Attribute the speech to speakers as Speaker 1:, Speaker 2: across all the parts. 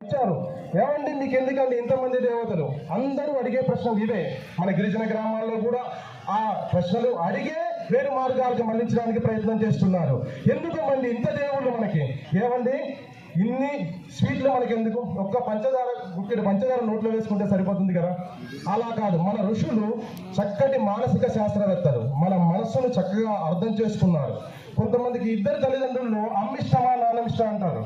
Speaker 1: వచ్చారు. ఏమండి మీకు ఎందుకండి ఇంతమంది దేవతలు? అందరూ అడిగే ప్రశ్నలు ఇవే. మన గిరిజన గ్రామాల్లో కూడా ఆ ప్రశ్నలు అడిగే వేరు మార్గాలకు మళ్లించడానికి ప్రయత్నం చేస్తున్నారు. ఎందుకు మండి ఇంత దేవుళ్ళు మనకి? ఏమండి ఇన్ని స్వీట్లు మనకి ఎందుకు? ఒక్క పంచదార నోట్లో వేసుకుంటే సరిపోతుంది కదా? అలా కాదు. మన ఋషులు చక్కటి మానసిక శాస్త్రవేత్తలు, మన మనస్సును చక్కగా అర్థం చేసుకున్నారు. కొంతమందికి ఇద్దరు తల్లిదండ్రులు అమ్మ ఇష్టమా నాన్న ఇష్టం అంటారు.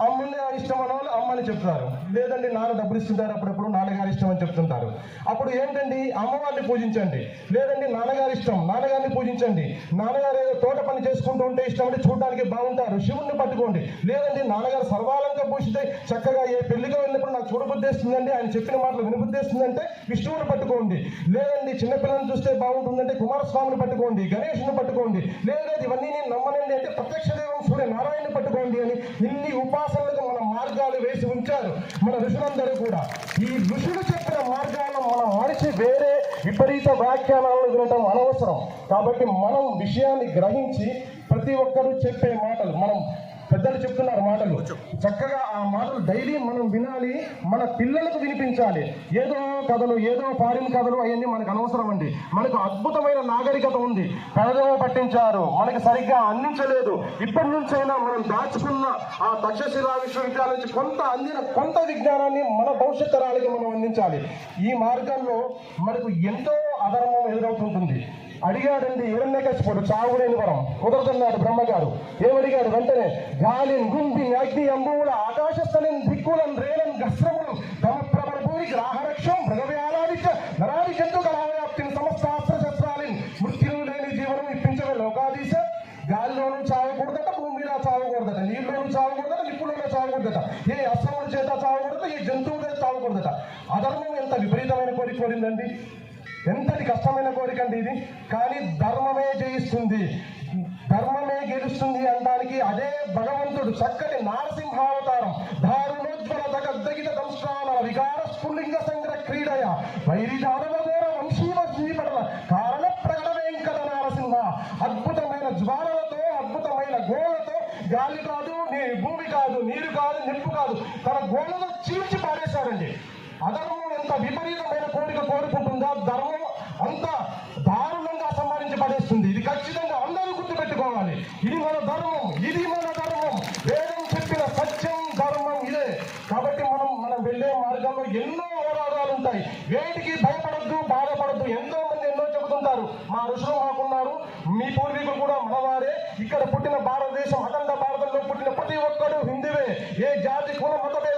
Speaker 1: అమ్మని ఇష్టం అన్న వాళ్ళు అమ్మని చెప్తారు. లేదండి నాన్న డబ్బులు ఇస్తుంటారు, అప్పుడప్పుడు నాన్నగారి ఇష్టం అని చెప్తుంటారు. అప్పుడు ఏంటండి అమ్మవారిని పూజించండి, లేదండి నాన్నగారి ఇష్టం నాన్నగారిని పూజించండి. నాన్నగారు ఏదో తోట పని చేసుకుంటూ ఉంటే ఇష్టం అంటే చూడడానికి బాగుంటారు, శివుణ్ణి పట్టుకోండి. లేదండి నాన్నగారు సర్వాలంగా పూజిస్తే చక్కగా ఏ పెళ్లిగా వెళ్ళినప్పుడు నాకు చూడబుద్దేస్తుందండి, ఆయన చెప్పిన మాటలు వినబుద్దేస్తుందంటే విష్ణువుని పట్టుకోండి. లేదండి చిన్నపిల్లలను చూస్తే బాగుంటుందంటే కుమారస్వామిని పట్టుకోండి, గణేషుని పట్టుకోండి. లేదంటే ఇవన్నీ నేను నమ్మనండి అంటే ప్రత్యక్ష దైవం సూర్య నారాయణని పట్టుకోండి అని ఇన్ని ఉపాసనలకు మన మార్గాలు వేసి ఉంచారు మన ఋషులందరూ కూడా. ఈ ఋషులు చెప్పిన మార్గాలను మన మనిషి వేరే విపరీత వ్యాఖ్యానాలను వినటం అనవసరం. కాబట్టి మనం విషయాన్ని గ్రహించి ప్రతి ఒక్కరూ చెప్పే మాటలు, మనం పెద్దలు చెప్తున్నారు మాటలు, చక్కగా ఆ మాటలు డైలీ మనం వినాలి, మన పిల్లలకు వినిపించాలి. ఏదో కథలు, ఏదో ఫారిన్ కథలు అవన్నీ మనకు అనవసరం అండి. మనకు అద్భుతమైన నాగరికత ఉంది, పెదవ పట్టించారు, మనకి సరిగ్గా అందించలేదు. ఇప్పటి నుంచైనా మనం దాచుకున్న ఆ తక్షశిలా విశ్వవిద్యాలయం నుంచి కొంత విజ్ఞానాన్ని మన భవిష్యత్ తరాలకి మనం అందించాలి. ఈ మార్గంలో మనకు ఎంతో అధర్మం ఎదురవుతుంటుంది. అడిగాడండి హిరణ్యకశిపుడు చావులేని వరం, కుదరదన్నాడు బ్రహ్మగారు. ఏమడిగాడు? వెంటనే గాలిన్ గుంపిన్ అగ్ని అంబువుల ఆకాశస్థలిన్ దిక్కులన్ రేలన్ గస్రములు తమ ప్రబలభూరి గ్రాహరక్షం మృగవ్యాలాదిత్య నరాది జంతు కళావ్యాప్తిని సమస్త అస్త్రశస్త్రాలిన్ మృత్యువు లేని జీవనం ఇప్పించవే లోకాధీశ. గాలిలోనూ చావకూడదట, భూమిలో చావకూడదట, నీళ్ళలోనూ చావకూడదట, నిప్పులోనూ చావకూడదట, ఏ అస్త్రముల చేత చావకూడదట, ఏ జంతువు చేత చావకూడదట. అధర్మం ఎంత విపరీతమైన కోరిక కోరిందండి, ఎంతటి కష్టమైన కోరిక అండి ఇది. కానీ ధర్మమే జయిస్తుంది, ధర్మమే గెలుస్తుంది అనడానికి అదే భగవంతుడు చక్కటి నారసింహావతారం. దారుణోజ్వల దగద్దగిత దంష్ట్రాల వికార స్ఫుల్లింగ సంగ్రహ క్రీడయ వైరి దానవఘోర వంశీవ శ్రీపడల కారణ ప్రకట వెంకట నారసింహ. అద్భుతమైన జ్వాలలతో, అద్భుతమైన గోళతో, గాలి కాదు, భూమి కాదు, నీరు కాదు, నిప్పు కాదు, తన గోళను చీల్చి పారేశాడండి. అధర్మం ఎంత విపరీతమైన కోరిక కోరుకుంటుందో ధర్మం అంత దారుణంగా సంహరించి పడేస్తుంది. ఇది ఖచ్చితంగా అందరూ గుర్తుపెట్టుకోవాలి. ఇది మన ధర్మం, ఇది మన ధర్మం, వేదం చెప్పిన సత్యం ధర్మం ఇదే. కాబట్టి మనం వెళ్ళే మార్గంలో ఎన్నో అవరోధాలు ఉంటాయి. వేటికి భయపడద్దు, బాధపడద్దు. ఎంతో మంది ఎన్నో చెబుతుంటారు, మా ఋషులు మాకున్నారు, మీ పూర్వీకులు కూడా మనవారే, ఇక్కడ పుట్టిన భారతదేశం అఖండ భారతంలో పుట్టిన ప్రతి ఒక్కడు హిందువే, ఏ జాతి కుల మతమే